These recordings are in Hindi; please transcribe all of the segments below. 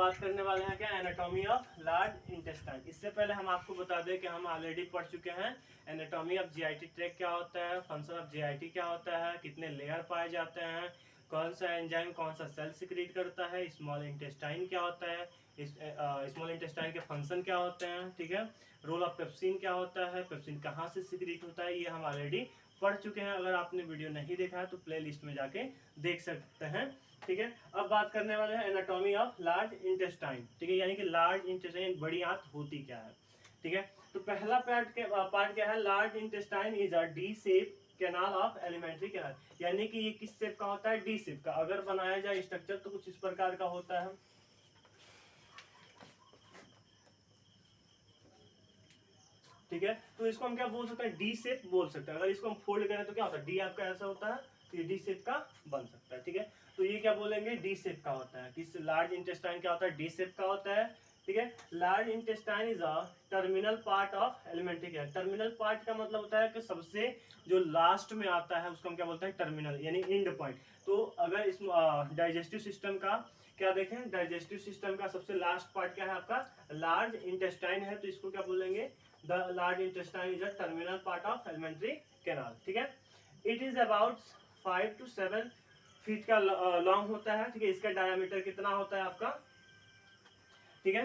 बात करने वाले हैं क्या, एनाटॉमी ऑफ लार्ज इंटेस्टाइन। इससे पहले हम आपको बता दें कि हम ऑलरेडी पढ़ चुके हैं एनाटॉमी ऑफ जीआईटी ट्रैक्ट क्या होता है, फंक्शन ऑफ जीआईटी क्या होता है, कितने लेयर पाए जाते हैं, कौन सा एंजाइम कौन सा सेल सिक्रीट करता है, स्मॉल इंटेस्टाइन क्या होता है, स्मॉल इंटेस्टाइन के फंक्शन क्या होते हैं, ठीक है, रोल ऑफ पेप्सिन क्या होता है, पेप्सिन कहाँ से सिक्रीट होता है, ये हम ऑलरेडी पढ़ चुके हैं। अगर आपने वीडियो नहीं देखा है तो प्ले लिस्ट में जाके देख सकते हैं, ठीक है। अब बात करने वाले हैं एनाटॉमी ऑफ लार्ज इंटेस्टाइन, ठीक है, यानी कि लार्ज इंटेस्टाइन बड़ी आंत होती क्या है, ठीक है। तो पहला पार्ट क्या है, large intestine is a D shape canal of alimentary canal, यानी कि ये किस शेप का होता है, डी शेप का। अगर बनाया जाए स्ट्रक्चर तो कुछ इस प्रकार का होता है, ठीक है। तो इसको हम क्या बोल सकते हैं, डी शेप बोल सकते हैं। अगर इसको हम फोल्ड करें तो क्या होता है, डी आपका ऐसा होता है, तो ये डी शेप का बन सकता है, ठीक है। तो ये क्या बोलेंगे, डी शेप का होता है। किस लार्ज इंटेस्टाइन क्या होता है, डी शेप का होता है, ठीक है। Large intestine is a terminal part of alimentary canal. Terminal part का मतलब होता है कि सबसे जो लास्ट में आता है उसको हम क्या बोलते हैं, टर्मिनल, यानी एंड पॉइंट। तो अगर इस डाइजेस्टिव सिस्टम का क्या देखें, डाइजेस्टिव सिस्टम का सबसे लास्ट पार्ट क्या है आपका, लार्ज इंटेस्टाइन है, तो इसको क्या बोलेंगे, the large intestine is a terminal part of alimentary canal, ठीक है। it is about 5 to 7 feet का लॉन्ग होता है, ठीक है। इसका डायमीटर कितना होता है आपका, ठीक है।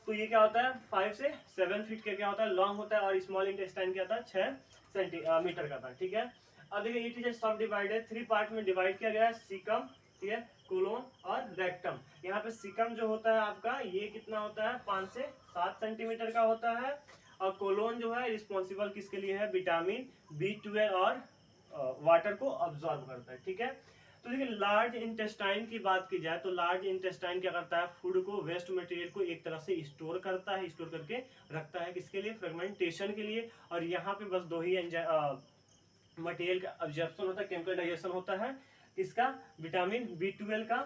तो ये क्या होता है, 5 से 7 फीट का क्या होता है, लॉन्ग होता है, और स्मॉल इंटेस्टाइन क्या था, 6 सेंटीमीटर का था, ठीक है। अब देखिए इट इज सब डिवाइडेड, 3 पार्ट में डिवाइड किया गया है, सीकम, ठीक है, कोलोन और रेक्टम। यहाँ पे सीकम जो होता है आपका, ये कितना होता है, 5 से 7 सेंटीमीटर का होता है, और कोलोन जो है रिस्पॉन्सिबल किसके लिए है, विटामिन B12 और वाटर को अब्सॉर्ब करता है, ठीक है। तो देखिए लार्ज इंटेस्टाइन की बात की जाए तो लार्ज इंटेस्टाइन क्या करता है, फूड को, वेस्ट मटेरियल को एक तरह से स्टोर करता है, स्टोर करके रखता है, किसके लिए, फ्रेगमेंटेशन के लिए। और यहाँ पे बस दो ही मटेरियल का अब्जॉर्प्शन होता है, केमिकल डाइजेशन होता है, इसका विटामिन B12 का,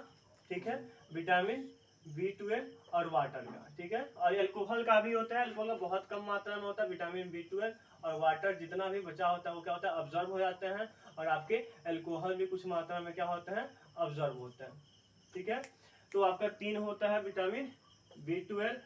ठीक है, विटामिन B12 और वाटर का, ठीक है। और अल्कोहल का भी होता है, अल्कोहल का बहुत कम मात्रा में होता है, विटामिन B12 और वाटर जितना भी बचा होता है वो क्या होता है, अब्जॉर्ब हो जाते हैं, और आपके अल्कोहल भी कुछ मात्रा में क्या होते हैं, अब्जॉर्ब होते हैं, ठीक है। तो आपका 3 होता है, विटामिन B12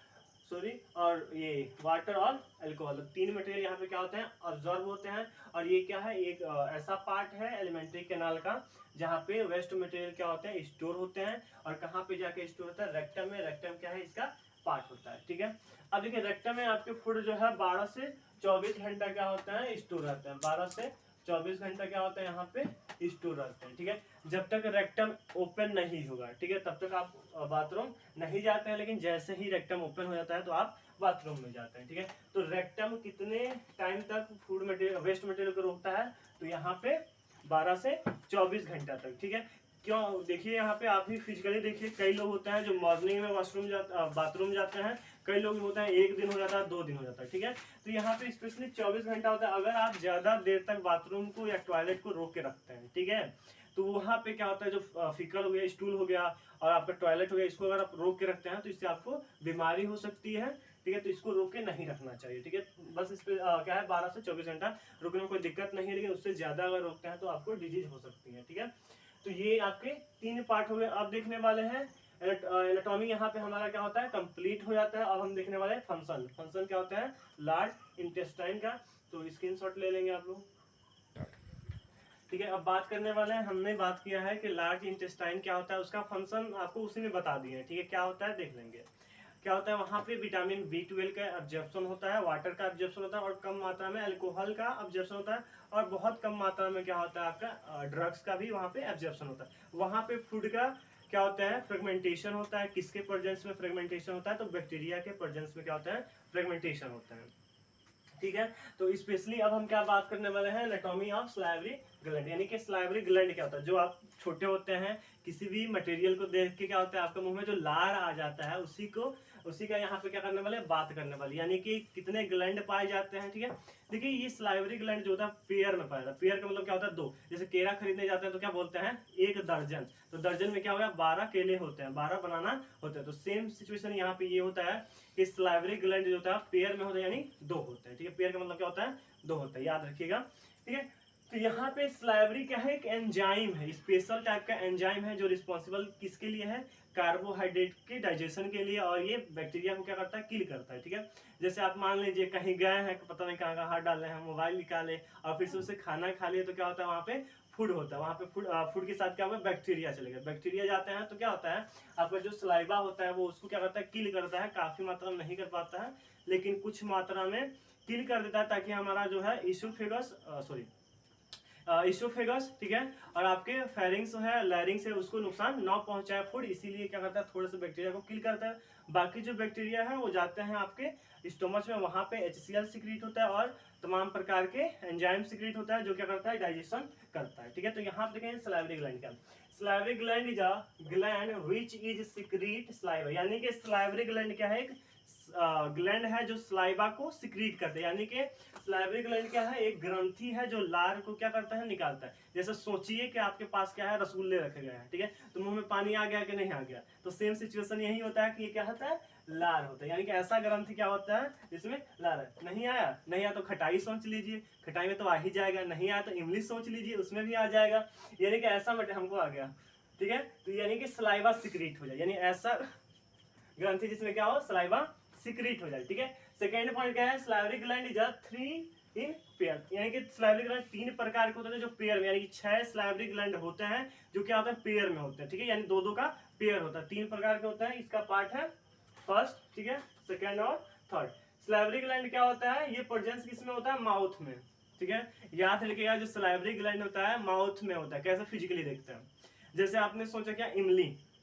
सॉरी और ये वाटर और अल्कोहल, 3 मटेरियल यहाँ पे क्या होते हैं, अब्जॉर्ब होते हैं। और ये क्या है, एक ऐसा पार्ट है एलिमेंट्री कैनाल का जहाँ पे वेस्ट मटेरियल क्या होते हैं, स्टोर होते हैं। और कहाँ पे जाके स्टोर होता है, रेक्टम में। रेक्टम क्या है, इसका पार्ट होता है, ठीक है। अब देखिए रेक्टम में आपके फूड जो है 12 से 24 घंटा क्या होता है, स्टोर रहता है, 12 से 24 घंटा क्या होता है यहाँ पे स्टोर रहते हैं, ठीक है। जब तक रेक्टम ओपन नहीं होगा, ठीक है, तब तक आप बाथरूम नहीं जाते हैं, लेकिन जैसे ही रेक्टम ओपन हो जाता है तो आप बाथरूम में जाते हैं, ठीक है। तो रेक्टम कितने टाइम तक फूड मटेरियल, वेस्ट मटेरियल को रोकता है, तो यहाँ पे 12 से 24 घंटा तक, ठीक है। क्यों, देखिए यहाँ पे आप ही फिजिकली देखिए, कई लोग होते हैं जो मॉर्निंग में बाथरूम जाते हैं, कई लोग होते हैं 1 दिन हो जाता है, 2 दिन हो जाता है, ठीक है। तो यहाँ पे स्पेशली 24 घंटा होता है। अगर आप ज्यादा देर तक बाथरूम को या टॉयलेट को रोक के रखते हैं, ठीक है, तो वहाँ पे क्या होता है, जो फीकल हो गया, स्टूल हो गया और आपका टॉयलेट हो गया, इसको अगर आप रोक के रखते हैं तो इससे आपको बीमारी हो सकती है, ठीक है। तो इसको रोक के नहीं रखना चाहिए, ठीक है। बस इस पे क्या है, 12 से 24 घंटा रुकने में कोई दिक्कत नहीं है, लेकिन उससे ज्यादा अगर रोकते हैं तो आपको डिजीज हो सकती है, ठीक है। तो ये आपके 3 पार्ट हो गए। अब देखने वाले हैं एनाटॉमी, यहाँ पे हमारा क्या होता है, कंप्लीट हो जाता है। अब हम देखने वाले हैं फंक्शन। फंक्शन क्या होता है, लार्ज इंटेस्टाइन का। तो स्क्रीनशॉट ले लेंगे आप लोग, ठीक है। अब बात करने वाले हैं, हमने बात किया है कि लार्ज इंटेस्टाइन क्या होता है, उसका फंक्शन आपको उसी में बता दिए, ठीक है। क्या होता है देख लेंगे। क्या होता है, वहाँ पे विटामिन B12 का अब्जॉर्प्शन होता है, वाटर का अब्जॉर्प्शन होता है, और कम मात्रा में अल्कोहल का अब्जॉर्प्शन होता है, और बहुत कम मात्रा में क्या होता है आपका ड्रग्स का भी वहाँ पे अब्जॉर्प्शन होता है। वहाँ पे फूड का क्या होता है, फ्रेगमेंटेशन होता है। किसके प्रेजेंस में फ्रेगमेंटेशन होता है, तो बैक्टीरिया के प्रेजेंस में क्या होता है, फ्रेगमेंटेशन होता है, ठीक है। तो स्पेशली अब हम क्या बात करने वाले हैं, एनाटॉमी ऑफ सलाइवरी ग्लैंड, यानी कि सलाइवरी ग्लैंड क्या होता है। जो आप छोटे होते हैं, किसी भी मटेरियल को देख के क्या होता है, आपके मुंह में जो लार आ जाता है, उसी का यहाँ पे क्या करने वाले, बात करने वाले, यानी कि कितने ग्लैंड पाए जाते हैं, ठीक है। देखिए ये सलाइवरी ग्लैंड जो होता है पेयर में पाया जाता है। पेयर का मतलब क्या होता है, 2। जैसे केला खरीदने जाते हैं तो क्या बोलते हैं, 1 दर्जन। तो दर्जन में क्या होगा, 12 केले होते हैं, 12 बनाना होते हैं। तो सेम सिचुएशन यहाँ पे ये होता है कि सलाइवरी ग्लैंड जो होता है पेयर में होता है, यानी 2 होते हैं, ठीक है। पेयर का मतलब क्या होता है, 2 होता है, याद रखिएगा, ठीक है। तो यहाँ पे स्लाइवरी क्या है, एक एंजाइम है, स्पेशल टाइप का एंजाइम है जो रिस्पॉन्सिबल किसके लिए है, कार्बोहाइड्रेट के डाइजेशन के लिए, और ये बैक्टीरिया को क्या करता है, किल करता है। ठीक है, जैसे आप मान लीजिए कहीं गए हैं, पता नहीं कहाँ हाथ डाले हैं, मोबाइल निकाले और फिर से उसे खाना खा लिए, तो क्या होता है वहाँ पे फूड होता है, वहाँ पे फूड के साथ क्या होगा, बैक्टीरिया चलेगा, बैक्टीरिया जाते हैं तो क्या होता है, आपका जो सलाइवा होता है वो उसको क्या करता है, किल करता है, काफी मात्रा में नहीं कर पाता है लेकिन कुछ मात्रा में किल कर देता है, ताकि हमारा जो है इसोफेगस ठीक है, और आपके फेरिंग्स है, लैरिंग्स है, उसको नुकसान ना पहुंचाए फूड, इसीलिए क्या करता है, थोड़े से बैक्टीरिया को किल करता है। बाकी जो बैक्टीरिया है वो जाते हैं आपके स्टोमच में, वहां पे HCl सिक्रीट होता है और तमाम प्रकार के एंजाइम सिक्रीट होता है जो क्या करता है, डाइजेशन करता है। ठीक है, तो यहाँ पे देखें सलाइवरी ग्लैंड का, salivary gland is a gland which is secrete saliva, यानी कि सलाइवरी ग्लैंड क्या है, एक ग्लैंड है जो सलाइवा को सिक्रीट करते हैं, यानी कि सलाइवरी ग्लैंड क्या है, एक ग्रंथि है जो लार को क्या करता है, निकालता है। जैसे सोचिए कि आपके पास क्या है, रसगुल्ले रखे गए हैं, ठीक है, तो मुंह में पानी आ गया कि नहीं आ गया, तो सेम सिचुएशन यही होता है कि ये क्या होता है, लार होता है, यानी कि ऐसा ग्रंथि क्या होता है जिसमें लार है। नहीं आया तो खटाई सोच लीजिए, खटाई में तो आ ही जाएगा, नहीं आया तो इमली सोच लीजिए, उसमें भी आ जाएगा, यानी कि ऐसा हमको आ गया। ठीक है, तो यानी कि सलाइवा सिक्रीट हो जाए, यानी ऐसा ग्रंथि जिसमें क्या हो, सलाइवा सिक्रीट हो जाए। ठीक है, सेकेंड पॉइंट क्या है, salivary gland is 3 in pair, यानी कि सलाइवरी ग्लैंड 3 प्रकार के होते हैं जो पेयर में, यानी कि 6 सलाइवरी ग्लैंड होते हैं जो क्या होता है, पेयर में होते हैं। ठीक है, यानी दो का पेयर होता है, 3 प्रकार के होते हैं, इसका पार्ट है फर्स्ट, ठीक है, सेकेंड और थर्ड। सलाइवरी ग्लैंड क्या होता है, ये प्रेजेंस किस में होता है, माउथ में। ठीक है, याद रखिएगा जो सलाइवरी ग्लैंड होता है माउथ में होता है। कैसे फिजिकली देखते हैं, जैसे आपने सोचा क्या,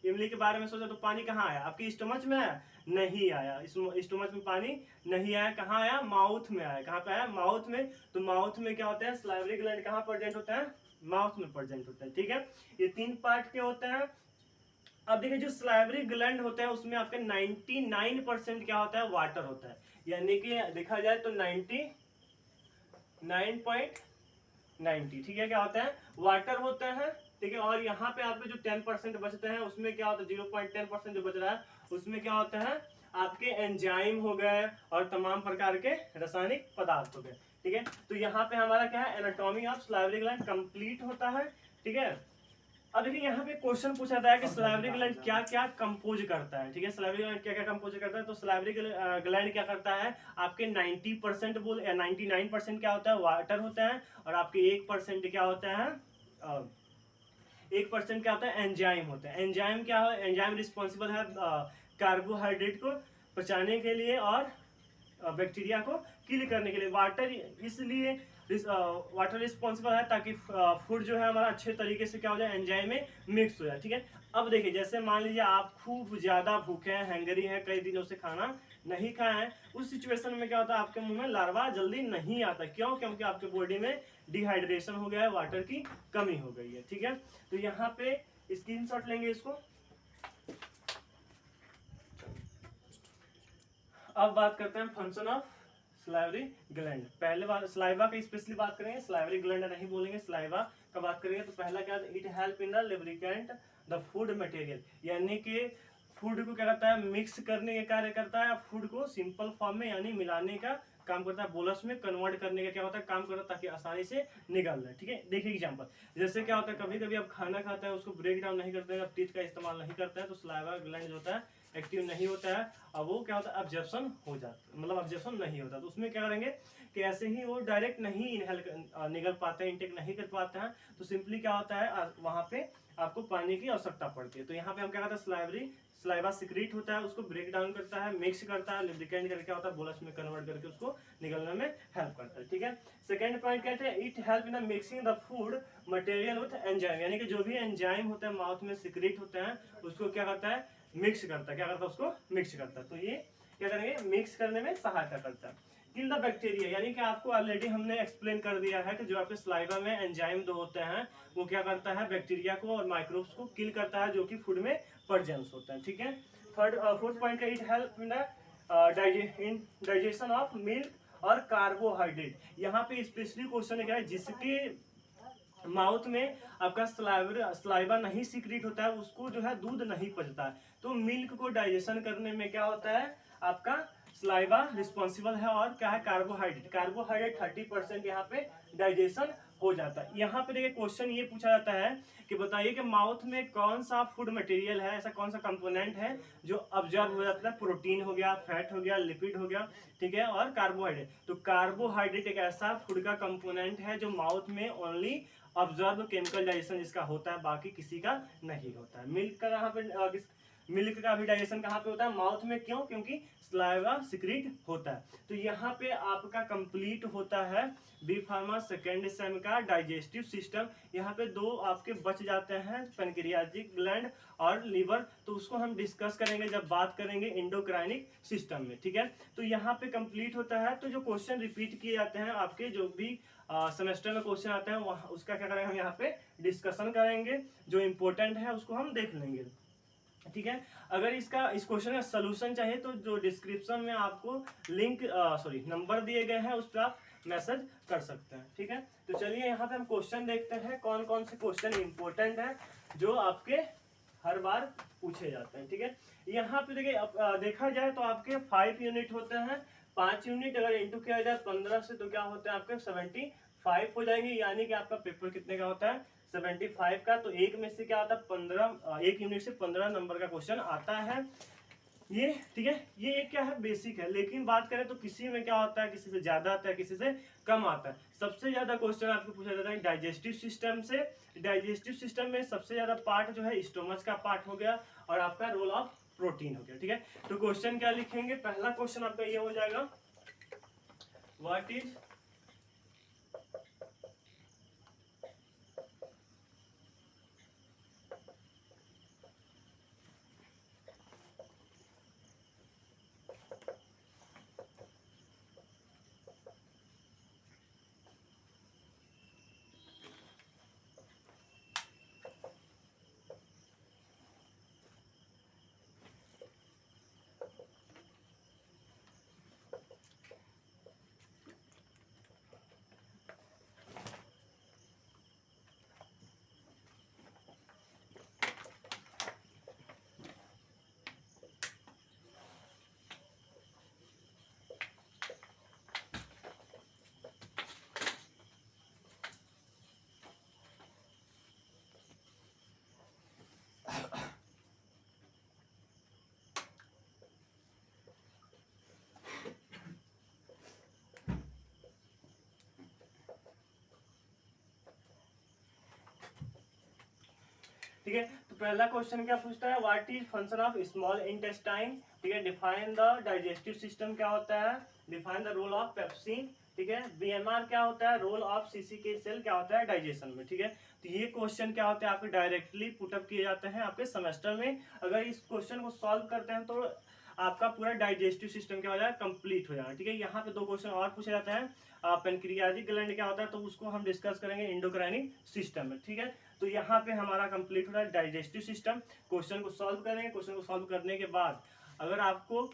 इमली के बारे में सोचा तो पानी कहाँ आया, आपके स्टमच में आया, नहीं आया, स्टमच में पानी नहीं आया, कहाँ आया, माउथ में आया। कहाँ पे आया, माउथ में। तो माउथ में क्या होता है, सलाइवरी ग्लैंड कहाँ प्रेजेंट होता है, माउथ में प्रेजेंट होता है। ठीक है, ये 3 पार्ट के होते हैं। अब देखिए जो सलाइवरी ग्लैंड होता है उसमें आपके 99% क्या होता है, वाटर होता है, यानी कि देखा जाए तो 99.90, ठीक है, क्या होता है, वाटर होता है। ठीक है, और यहाँ पे आपके जो 10% बचते हैं उसमें क्या होता है, 0.10% जो बच रहा है उसमें क्या होता है, आपके एंजाइम हो गए और तमाम प्रकार के रासायनिक पदार्थ हो गए। ठीक है, तो यहाँ पे हमारा क्या है, anatomy of salivary gland complete होता है। ठीक है, अब देखिए यहाँ पे क्वेश्चन पूछा था कि सलाइवरी ग्लैंड क्या क्या कंपोज करता है। ठीक है, सलाइवरी ग्लैंड क्या क्या कंपोज करता है, तो सलाइवरी ग्लैंड क्या करता है, आपके 90% बोल 99% क्या होता है, वाटर होता है, और आपके 1% क्या होता है, 1% क्या होता है, एंजाइम होता है। एंजाइम क्या है, एंजाइम रिस्पॉन्सिबल है कार्बोहाइड्रेट को पचाने के लिए और बैक्टीरिया को किल करने के लिए। वाटर इसलिए वाटर रिस्पॉन्सिबल है ताकि फूड जो है हमारा अच्छे तरीके से क्या हो जाए, एंजाइम में मिक्स हो जाए। ठीक है, अब देखिए जैसे मान लीजिए आप खूब ज्यादा भूखे हैं, हैंगरी हैं, कई दिनों से खाना नहीं खाए हैं, उस सिचुएशन में क्या होता है, आपके मुंह में लार्वा जल्दी नहीं आता। क्यों, क्योंकि आपके बॉडी में डिहाइड्रेशन हो गया है, वाटर की कमी हो गई है। ठीक है, तो यहाँ पे स्क्रीनशॉट लेंगे इसको। अब बात करते हैं फंक्शन ऑफ सलाइवरी ग्लैंड। पहले बात सलाइवा की स्पेशली बात करेंगे, सलाइवरी ग्लैंड नहीं बोलेंगे, सलाइवा का बात करेंगे। तो पहला क्या, it help in the lubricant the food material, यानी कि फूड को क्या करता है, मिक्स करने का कार्य करता है, फूड को सिंपल फॉर्म में यानी मिलाने का काम करता है, बोलस में कन्वर्ट करने का क्या होता है, काम करता है, ताकि आसानी से निकल जाए। ठीक है, देखिए एग्जांपल, जैसे क्या होता है, कभी कभी आप खाना खाते हैं उसको ब्रेक डाउन नहीं करते हैं, आप टीथ का इस्तेमाल नहीं करते हैं, तो सलाइवा ग्लैंड जो होता है एक्टिव नहीं होता है, अब वो क्या होता है, ऑब्जर्प्शन हो जाता है, मतलब ऑब्जर्प्शन नहीं होता। तो उसमें क्या करेंगे कि ऐसे ही वो डायरेक्ट नहीं इनहेल निकल पाते हैं, इंटेक नहीं कर पाते हैं, तो सिंपली क्या होता है, वहां पे आपको पानी की आवश्यकता पड़ती है। तो यहाँ पे हम क्या करते हैं, सलाइवा सिक्रीट होता है, उसको ब्रेक डाउन करता है, मिक्स करता है, लुब्रिकेंट करके क्या होता है, बोलस में कन्वर्ट करके उसको निकलने में हेल्प करता है। ठीक है, सेकंड पॉइंट कहते हैं, it help in mixing the food material with enzyme, यानी कि जो भी एंजाइम होता है माउथ में सिक्रीट होते हैं उसको क्या करता है, मिक्स करता है, क्या करता है, उसको मिक्स करता है। तो ये क्या करेंगे, मिक्स करने में सहायता करता है। किल द बैक्टीरिया, यानी कि आपको ऑलरेडी हमने एक्सप्लेन कर दिया है कि जो आपके सलाइवा में एंजाइम दो होते हैं वो क्या करता है, बैक्टीरिया को और माइक्रोब्स को किल करता है जो कि फूड में प्रेजेंस होता है। ठीक है, फोर्थ पॉइंट का, it help in digestion of milk और कार्बोहाइड्रेट। यहाँ पे स्पेशली क्वेश्चन क्या है, जिसके माउथ में आपका सलाइवा नहीं सीक्रेट होता है उसको जो है दूध नहीं पचता है, तो मिल्क को डाइजेशन करने में क्या होता है, आपका सलाइवा रिस्पॉन्सिबल है, और क्या है, कार्बोहाइड्रेट 30% यहाँ पे डाइजेशन हो जाता है। यहाँ पे देखिए क्वेश्चन ये पूछा जाता है कि बताइए कि माउथ में कौन सा फूड मटेरियल है, ऐसा कौन सा कंपोनेंट है जो ऑब्जर्व हो जाता है। प्रोटीन हो गया, फैट हो गया, लिपिड हो गया, ठीक है, और कार्बोहाइड्रेट। तो कार्बोहाइड्रेट एक ऐसा फूड का कंपोनेंट है जो माउथ में ओनली ऑब्जर्व केमिकल डाइजेशन जिसका होता है, बाकी किसी का नहीं होता है। मिल्क का यहाँ पे मिल्क का भी डाइजेशन कहाँ पे होता है, माउथ में। क्यों? क्योंकि सलाइवा सिक्रीट होता है। तो यहाँ पे आपका कंप्लीट होता है बी फार्मा सेकेंड सेम का डाइजेस्टिव सिस्टम। यहाँ पे दो आपके बच जाते हैं, पैनक्रियाटिक ग्लैंड और लीवर, तो उसको हम डिस्कस करेंगे जब बात करेंगे एंडोक्राइनिक सिस्टम में, ठीक है। तो यहाँ पे कंप्लीट होता है। तो जो क्वेश्चन रिपीट किए जाते हैं आपके, जो भी सेमेस्टर में क्वेश्चन आते हैं, उसका क्या करेंगे हम यहाँ पे डिस्कशन करेंगे, जो इम्पोर्टेंट है उसको हम देख लेंगे, ठीक है। अगर इस क्वेश्चन का सोल्यूशन चाहिए तो जो डिस्क्रिप्शन में आपको लिंक नंबर दिए गए हैं उस पर आप मैसेज कर सकते हैं, ठीक है। तो चलिए यहाँ पे हम क्वेश्चन देखते हैं कौन कौन से क्वेश्चन इंपॉर्टेंट है जो आपके हर बार पूछे जाते हैं, ठीक है। यहाँ पे देखिए देखा जाए तो आपके 5 यूनिट होते हैं। 5 यूनिट अगर इंटू किया जाए 15 से तो क्या होते हैं आपके 75 हो जाएंगे। यानी कि आपका पेपर कितने का होता है, 75 का। तो एक में से क्या आता है 15, एक यूनिट से 15 नंबर का क्वेश्चन आता है ये, ठीक है। ये एक क्या है, बेसिक है। लेकिन बात करें तो किसी में क्या होता है, किसी से ज्यादा आता है, किसी से कम आता है। सबसे ज्यादा क्वेश्चन आपको पूछा जाता है डाइजेस्टिव सिस्टम से। डाइजेस्टिव सिस्टम में सबसे ज्यादा पार्ट जो है स्टोमच का पार्ट हो गया और आपका रोल ऑफ प्रोटीन हो गया, ठीक है। तो क्वेश्चन क्या लिखेंगे, पहला क्वेश्चन आपका ये हो जाएगा, व्हाट इज ठीक है। तो पहला क्वेश्चन क्या पूछता है, what is function of small intestine, ठीक है। डिफाइन द डाइजेस्टिव सिस्टम क्या होता है, define the role of pepsin, ठीक है। बीएमआर क्या होता है, रोल ऑफ सीसीके सेल क्या होता है डाइजेशन में, ठीक है। तो ये क्वेश्चन क्या होते हैं आपके डायरेक्टली पुटअप किए जाते हैं आपके सेमेस्टर में। अगर इस क्वेश्चन को सॉल्व करते हैं तो आपका पूरा डाइजेस्टिव सिस्टम क्या हो जाएगा, कंप्लीट हो जाएगा, ठीक है। यहाँ पे दो क्वेश्चन और पूछे जाते हैं, पैनक्रियाटिक ग्लैंड क्या होता है, तो उसको हम डिस्कस करेंगे एंडोक्राइनिक सिस्टम में, ठीक है। तो यहाँ पे हमारा कंप्लीट हो रहा है डाइजेस्टिव सिस्टम। क्वेश्चन को सॉल्व करेंगे। क्वेश्चन को सॉल्व करने के बाद अगर आपको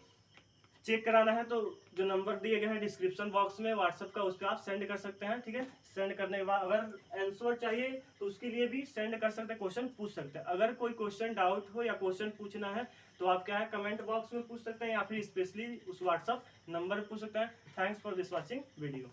चेक कराना है तो जो नंबर दिए गए हैं डिस्क्रिप्शन बॉक्स में व्हाट्सएप का, उस पर आप सेंड कर सकते हैं, ठीक है। सेंड करने के बाद अगर आंसर चाहिए तो उसके लिए भी सेंड कर सकते हैं, क्वेश्चन पूछ सकते हैं। अगर कोई क्वेश्चन डाउट हो या क्वेश्चन पूछना है तो आप क्या है कमेंट बॉक्स में पूछ सकते हैं या फिर स्पेशली उस व्हाट्सएप नंबर पर पूछ सकते हैं। Thanks for this watching video.